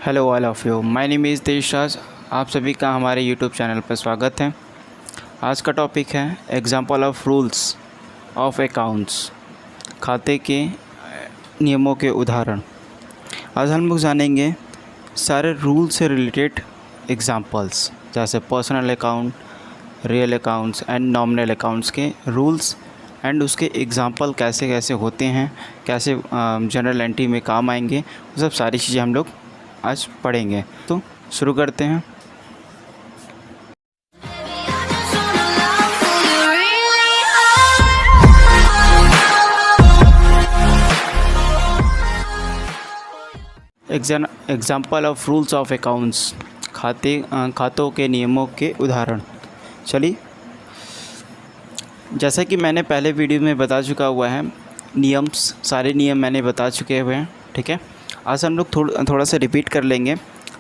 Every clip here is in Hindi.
Hello all of you, my name is Deshraj. आप सभी का हमारे यूट्यूब चैनल पर स्वागत है। आज का टॉपिक है example of rules of accounts, खाते के नियमों के उदाहरण। आज हम लोग जानेंगे सारे रूल से रिलेटेड एग्जांपल्स, जैसे personal account, real accounts and nominal accounts के रूल्स एंड उसके एग्जांपल कैसे कैसे होते हैं, कैसे जनरल एंट्री में काम आएंगे, वो सब सारी चीज़ें हम लोग आज पढ़ेंगे। तो शुरू करते हैं। Example of rules of accounts, खातों के नियमों के उदाहरण। चलिए, जैसा कि मैंने पहले वीडियो में बता चुका हुआ है, सारे नियम मैंने बता चुके हुए हैं। ठीक है, आज हम लोग थोड़ा सा रिपीट कर लेंगे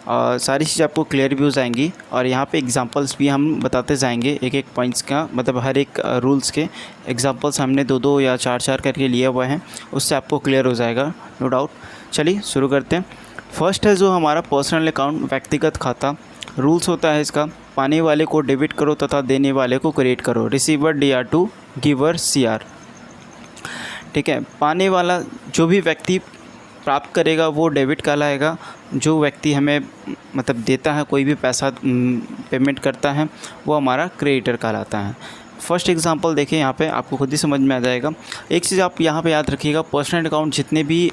और सारी चीज़ आपको क्लियर भी हो जाएंगी। और यहाँ पे एग्जांपल्स भी हम बताते जाएंगे, एक एक पॉइंट्स का, मतलब हर एक रूल्स के एग्जांपल्स हमने दो या चार करके लिए हुए हैं, उससे आपको क्लियर हो जाएगा, नो डाउट। चलिए शुरू करते हैं। फर्स्ट है जो हमारा पर्सनल अकाउंट, व्यक्तिगत खाता। रूल्स होता है इसका, पाने वाले को डेबिट करो तथा देने वाले को क्रेडिट करो। Receiver DR to giver CR। ठीक है, पाने वाला जो भी व्यक्ति प्राप्त करेगा वो डेबिट कहलाएगा। जो व्यक्ति हमें मतलब देता है, कोई भी पैसा पेमेंट करता है, वो हमारा क्रेडिटर कहलाता है। फर्स्ट एग्जांपल देखिए, यहाँ पे आपको खुद ही समझ में आ जाएगा। एक चीज़ आप यहाँ पे याद रखिएगा, पर्सनल अकाउंट जितने भी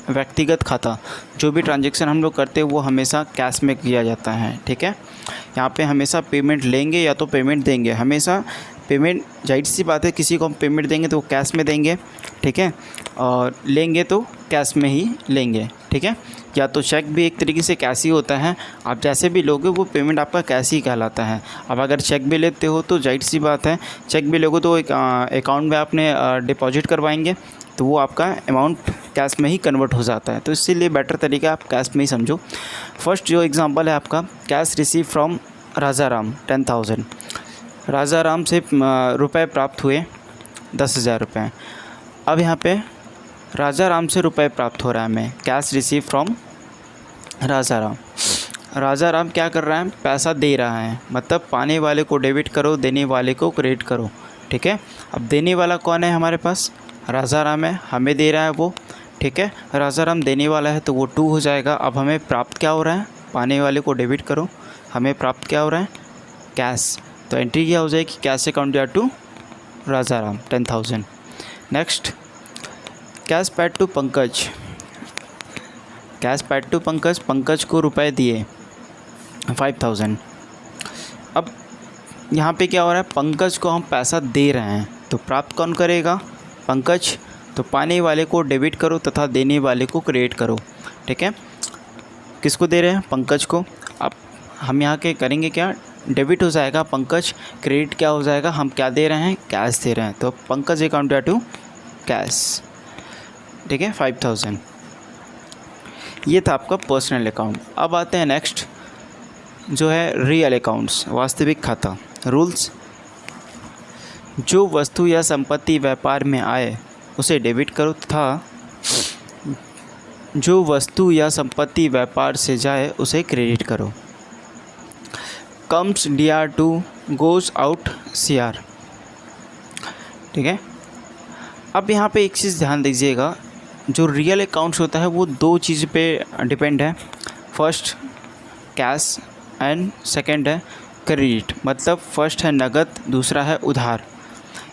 व्यक्तिगत खाता, जो भी ट्रांजैक्शन हम लोग करते हैं वो हमेशा कैश में किया जाता है। ठीक है, यहाँ पे हमेशा पेमेंट लेंगे या तो पेमेंट देंगे। हमेशा पेमेंट, जाहिर सी बात है, किसी को हम पेमेंट देंगे तो वो कैश में देंगे। ठीक है, और लेंगे तो कैश में ही लेंगे। ठीक है, या तो चेक भी एक तरीके से कैश ही होता है। आप जैसे भी लोगे वो पेमेंट आपका कैश ही कहलाता है। अब अगर चेक भी लेते हो तो जाहिर सी बात है, चेक भी लोगे तो एक अकाउंट में आपने डिपॉजिट करवाएंगे तो वो आपका अमाउंट कैश में ही कन्वर्ट हो जाता है। तो इसीलिए बेटर तरीका आप कैश में ही समझो। फर्स्ट जो एग्जांपल है आपका, कैश रिसीव फ्रॉम राजा राम 10,000। राजा राम से रुपए प्राप्त हुए 10,000 रुपये। अब यहाँ पे राजा राम से रुपए प्राप्त हो रहा है हमें, कैश रिसीव फ्रॉम राजा राम। राजा राम क्या कर रहा है, पैसा दे रहा है, मतलब पाने वाले को डेबिट करो, देने वाले को क्रेडिट करो। ठीक है, अब देने वाला कौन है हमारे पास, राजा राम है, हमें दे रहा है वो। ठीक है, राजा राम देने वाला है तो वो 2 हो जाएगा। अब हमें प्राप्त क्या हो रहा है, पाने वाले को डेबिट करो, हमें प्राप्त क्या हो रहा है, कैश। तो एंट्री क्या हो जाएगी, cash account DR to Raja Ram 10,000। Next, cash paid to Pankaj. Cash paid to Pankaj, Pankaj को रुपए दिए 5,000। अब यहाँ पे क्या हो रहा है, पंकज को हम पैसा दे रहे हैं तो प्राप्त कौन करेगा, पंकज। तो पाने वाले को डेबिट करो तथा देने वाले को क्रेडिट करो। ठीक है, किसको दे रहे हैं, पंकज को। अब हम यहाँ के करेंगे क्या, डेबिट हो जाएगा पंकज, क्रेडिट क्या हो जाएगा, हम क्या दे रहे हैं, कैश दे रहे हैं। तो Pankaj account DR to cash. ठीक है, 5,000। ये था आपका पर्सनल अकाउंट। अब आते हैं नेक्स्ट, जो है रियल अकाउंट्स, वास्तविक खाता। रूल्स, जो वस्तु या संपत्ति व्यापार में आए उसे डेबिट करो तथा जो वस्तु या संपत्ति व्यापार से जाए उसे क्रेडिट करो। Comes DR to goes out CR। ठीक है, अब यहाँ पे एक चीज़ ध्यान दीजिएगा, जो रियल अकाउंट्स होता है वो 2 चीज़ पे डिपेंड है। फर्स्ट कैश एंड सेकंड है क्रेडिट। मतलब फर्स्ट है नगद, दूसरा है उधार।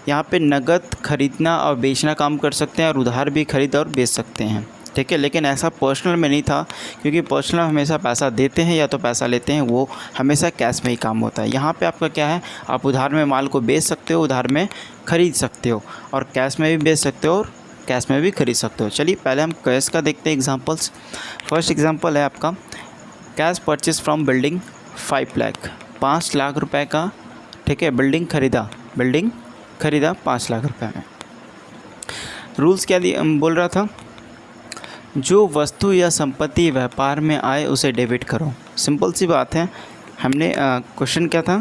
यहाँ पे नगद खरीदना और बेचना काम कर सकते हैं और उधार भी खरीद और बेच सकते हैं। ठीक है, लेकिन ऐसा पर्सनल में नहीं था, क्योंकि पर्सनल हमेशा पैसा देते हैं या तो पैसा लेते हैं, वो हमेशा कैश में ही काम होता है। यहाँ पे आपका क्या है, आप उधार में माल को बेच सकते हो, उधार में ख़रीद सकते हो, और कैश में भी बेच सकते हो और कैश में भी खरीद सकते हो। चलिए पहले हम कैश का देखते हैं एग्जांपल्स। फर्स्ट एग्जांपल है आपका, cash purchase from building 5 lakh, 5 lakh रुपए का। ठीक है, बिल्डिंग खरीदा 5 लाख रुपए में। रूल्स क्या बोल रहा था, जो वस्तु या संपत्ति व्यापार में आए उसे डेबिट करो। सिंपल सी बात है, हमने क्वेश्चन क्या था,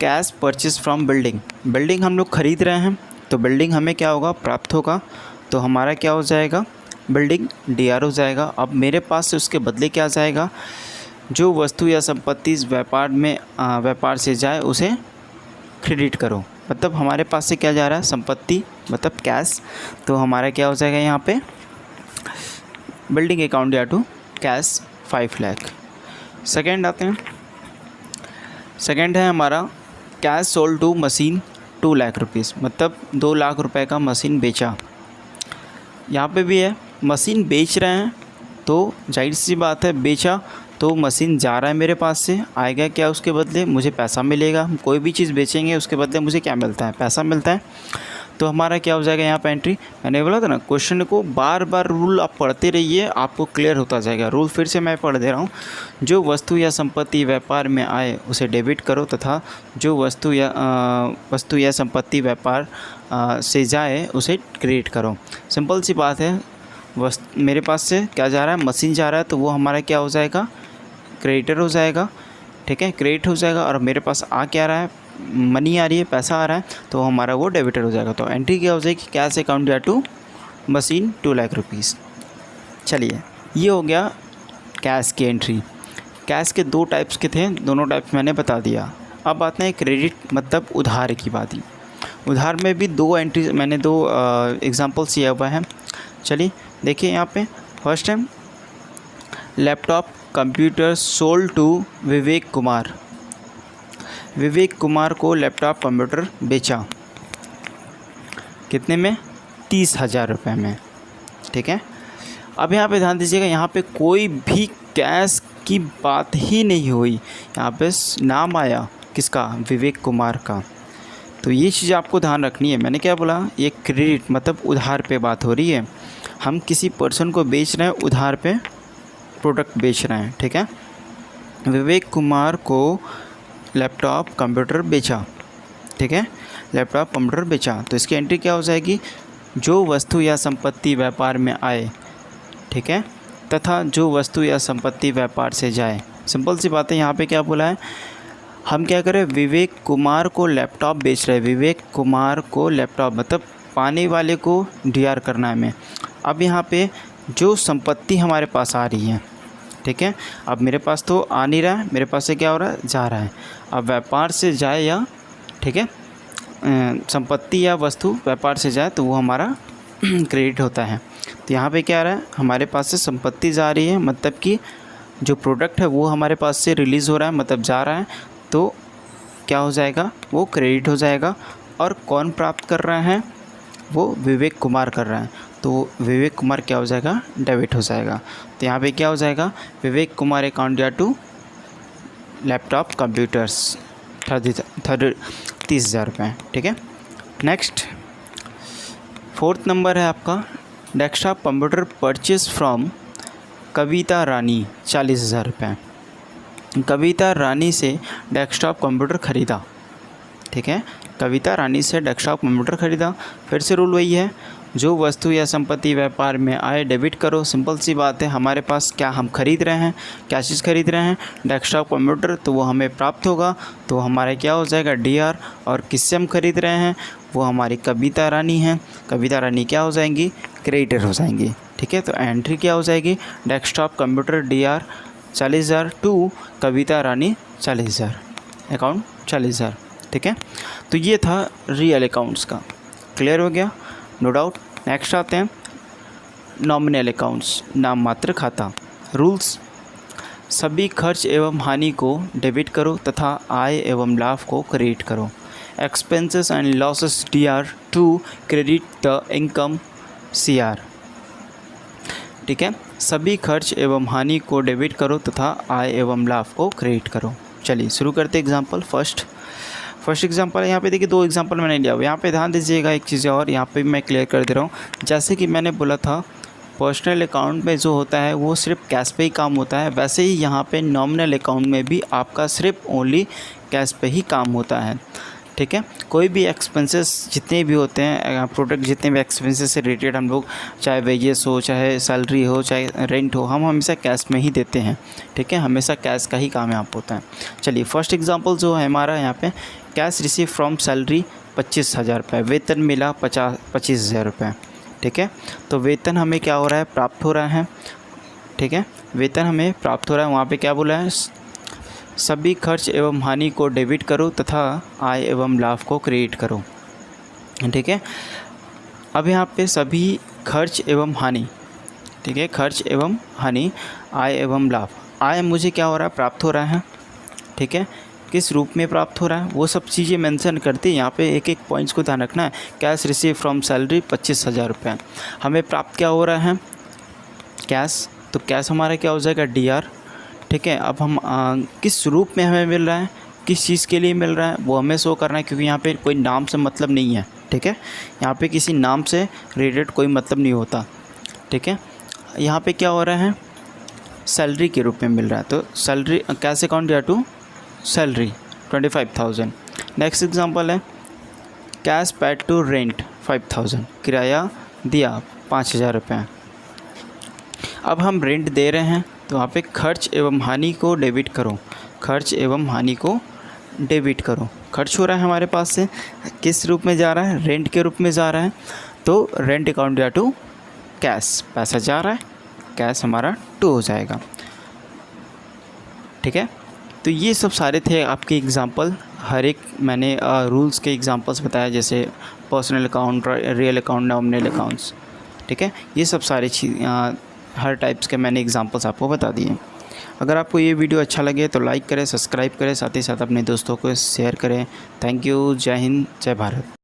कैश परचेज फ्रॉम बिल्डिंग हम लोग ख़रीद रहे हैं तो बिल्डिंग हमें क्या होगा, प्राप्त होगा। तो हमारा क्या हो जाएगा, बिल्डिंग डी आर हो जाएगा। अब मेरे पास से उसके बदले क्या जाएगा, जो वस्तु या संपत्ति इस व्यापार से जाए उसे क्रेडिट करो। मतलब हमारे पास से क्या जा रहा है, संपत्ति मतलब कैश, तो हमारा क्या हो जाएगा यहाँ पे बिल्डिंग अकाउंट या टू कैश 5 लाख। सेकेंड आते हैं, सेकेंड है हमारा cash sold to machine 2 lakh rupees, मतलब 2 लाख रुपए का मशीन बेचा। यहाँ पे भी है मशीन बेच रहे हैं तो जाहिर सी बात है बेचा तो मशीन जा रहा है मेरे पास से, आएगा क्या उसके बदले, मुझे पैसा मिलेगा। हम कोई भी चीज़ बेचेंगे उसके बदले मुझे क्या मिलता है, पैसा मिलता है। तो हमारा क्या हो जाएगा यहाँ पे एंट्री, मैंने बोला था ना क्वेश्चन को बार बार रूल आप पढ़ते रहिए, आपको क्लियर होता जाएगा। रूल फिर से मैं पढ़ दे रहा हूँ, जो वस्तु या संपत्ति व्यापार में आए उसे डेबिट करो तथा जो वस्तु या संपत्ति व्यापार से जाए उसे क्रेडिट करो। सिंपल सी बात है, मेरे पास से क्या जा रहा है, मशीन जा रहा है तो वो हमारा क्या हो जाएगा, क्रेडिटर हो जाएगा। ठीक है, क्रेडिट हो जाएगा। और मेरे पास आ क्या रहा है, मनी आ रही है, पैसा आ रहा है, तो हमारा वो डेबिटर हो जाएगा। तो एंट्री क्या हो जाएगी, कैश अकाउंट या टू मशीन 2 लाख रुपीज़। चलिए ये हो गया कैश की एंट्री। कैश के 2 टाइप्स के थे, दोनों टाइप्स मैंने बता दिया। अब आते हैं क्रेडिट मतलब उधार की बात ही। उधार में भी 2 एंट्री मैंने 2 एग्जाम्पल्स दिया हुआ है। चलिए देखिए यहाँ पे फर्स्ट है laptop computer sold to Vivek Kumar. Vivek Kumar को लैपटॉप कंप्यूटर बेचा, कितने में, 30,000 रुपये में। ठीक है, अब यहाँ पे ध्यान दीजिएगा, यहाँ पे कोई भी कैश की बात ही नहीं हुई, यहाँ पे नाम आया किसका, विवेक कुमार का। तो ये चीज़ आपको ध्यान रखनी है। मैंने क्या बोला, ये क्रेडिट मतलब उधार पे बात हो रही है। हम किसी पर्सन को बेच रहे हैं, उधार पे प्रोडक्ट बेच रहे हैं। ठीक है, विवेक कुमार को लैपटॉप कंप्यूटर बेचा। ठीक है, लैपटॉप कंप्यूटर बेचा, तो इसकी एंट्री क्या हो जाएगी, जो वस्तु या संपत्ति व्यापार में आए। ठीक है, तथा जो वस्तु या संपत्ति व्यापार से जाए। सिंपल सी बात है, यहाँ पे क्या बोला है, हम क्या करें, विवेक कुमार को लैपटॉप बेच रहे हैं। विवेक कुमार को लैपटॉप मतलब पाने वाले को डीआर करना है हमें। अब यहाँ पे जो संपत्ति हमारे पास आ रही है, ठीक है, अब मेरे पास तो आ नहीं रहा है, मेरे पास से क्या हो रहा है, जा रहा है। अब व्यापार से जाए या, ठीक है, संपत्ति या वस्तु व्यापार से जाए तो वो हमारा क्रेडिट होता है। तो यहाँ पे क्या आ रहा है, हमारे पास से संपत्ति जा रही है, मतलब कि जो प्रोडक्ट है वो हमारे पास से रिलीज़ हो रहा है, मतलब जा रहा है, तो क्या हो जाएगा, वो क्रेडिट हो जाएगा। और कौन प्राप्त कर रहा है, वो विवेक कुमार कर रहा है, तो विवेक कुमार क्या हो जाएगा, डेबिट हो जाएगा। तो यहाँ पे क्या हो जाएगा, विवेक कुमार अकाउंट या टू लैपटॉप कंप्यूटर्स 30,000 रुपये। ठीक है, नेक्स्ट 4th नंबर है आपका डेस्कटॉप कंप्यूटर परचेज फ्रॉम कविता रानी 40,000 रुपये। कविता रानी से डेस्कटॉप कंप्यूटर ख़रीदा। ठीक है, कविता रानी से डेस्कटॉप कंप्यूटर ख़रीदा। फिर से रूल वही है, जो वस्तु या संपत्ति व्यापार में आए डेबिट करो। सिंपल सी बात है, हमारे पास क्या हम खरीद रहे हैं, क्या चीज़ खरीद रहे हैं, डेस्कटॉप कंप्यूटर, तो वो हमें प्राप्त होगा, तो हमारा क्या हो जाएगा, डीआर। और किससे हम खरीद रहे हैं, वो हमारी कविता रानी है। कविता रानी क्या हो जाएंगी, क्रेडिटर हो जाएंगी। ठीक है, तो एंट्री क्या हो जाएगी, desktop computer DR 40,000 to Kavita Rani 40,000, account 40,000। ठीक है, तो ये था रियल अकाउंट्स का, क्लियर हो गया, नो डाउट। नेक्स्ट आते हैं नॉमिनल अकाउंट्स, नाम मात्र खाता। रूल्स, सभी खर्च एवं हानि को डेबिट करो तथा आय एवं लाभ को क्रेडिट करो। Expenses and losses DR to credit the income CR. ठीक है, सभी खर्च एवं हानि को डेबिट करो तथा आय एवं लाभ को क्रेडिट करो। चलिए शुरू करते एग्जाम्पल। फर्स्ट एग्जांपल है, यहाँ पे देखिए 2 एग्जांपल मैंने लिया हुआ। यहाँ पे ध्यान दीजिएगा एक चीज़ और, यहाँ पे मैं क्लियर कर दे रहा हूँ। जैसे कि मैंने बोला था पर्सनल अकाउंट में जो होता है वो सिर्फ कैश पे ही काम होता है, वैसे ही यहाँ पे नॉमिनल अकाउंट में भी आपका सिर्फ ओनली कैश पे ही काम होता है। ठीक है, कोई भी एक्सपेंसेस जितने भी होते हैं, प्रोडक्ट जितने भी एक्सपेंसेस से रिलेटेड हम लोग, चाहे वेजेस हो, चाहे सैलरी हो, चाहे रेंट हो, हम हमेशा कैश में ही देते हैं। ठीक है, हमेशा कैश का ही काम यहाँ पर होता है। चलिए फर्स्ट एग्जांपल जो है हमारा यहाँ पे, कैश रिसीव फ्रॉम सैलरी 25,000 रुपये, वेतन मिला 25,000 रुपये। ठीक है। तो वेतन हमें क्या हो रहा है, प्राप्त हो रहा है, ठीक है। वेतन हमें प्राप्त हो रहा है, वहाँ पे क्या बोला है, सभी खर्च एवं हानि को डेबिट करो तथा आय एवं लाभ को क्रेडिट करो, ठीक है। अब यहाँ पे सभी खर्च एवं हानि, ठीक है, खर्च एवं हानि, आय एवं लाभ। आय मुझे क्या हो रहा है, प्राप्त हो रहा है, ठीक है। किस रूप में प्राप्त हो रहा है वो सब चीज़ें मेंशन करते हैं। यहाँ पे एक एक पॉइंट्स को ध्यान रखना है। कैश रिसीव फ्रॉम सैलरी 25,000 रुपये हमें प्राप्त क्या हो रहा है, कैश। तो कैश हमारा क्या हो जाएगा, DR, ठीक है। अब हम किस रूप में हमें मिल रहा है, किस चीज़ के लिए मिल रहा है वो हमें शो करना है, क्योंकि यहाँ पे कोई नाम से मतलब नहीं है, ठीक है। यहाँ पे किसी नाम से रिलेटेड कोई मतलब नहीं होता, ठीक है। यहाँ पे क्या हो रहा है, सैलरी के रूप में मिल रहा है, तो सैलरी कैश अकाउंट या टू सैलरी 25,000। नेक्स्ट एग्जांपल है कैश पेड टू रेंट 5,000, किराया दिया 5,000 रुपये। अब हम रेंट दे रहे हैं तो वहाँ पे खर्च एवं हानि को डेबिट करो, खर्च एवं हानि को डेबिट करो। खर्च हो रहा है हमारे पास से, किस रूप में जा रहा है, रेंट के रूप में जा रहा है, तो रेंट अकाउंट या टू कैश, पैसा जा रहा है, कैश हमारा टू हो जाएगा, ठीक है। तो ये सब सारे थे आपके एग्जांपल। हर एक मैंने रूल्स के एग्जांपल्स बताया, जैसे personal account, real account, nominal accounts, ठीक है। ये सब सारी हर टाइप्स के मैंने एग्जांपल्स आपको बता दिए। अगर आपको ये वीडियो अच्छा लगे तो लाइक करें, सब्सक्राइब करें, साथ ही साथ अपने दोस्तों को शेयर करें। Thank you. जय हिंद, जय भारत।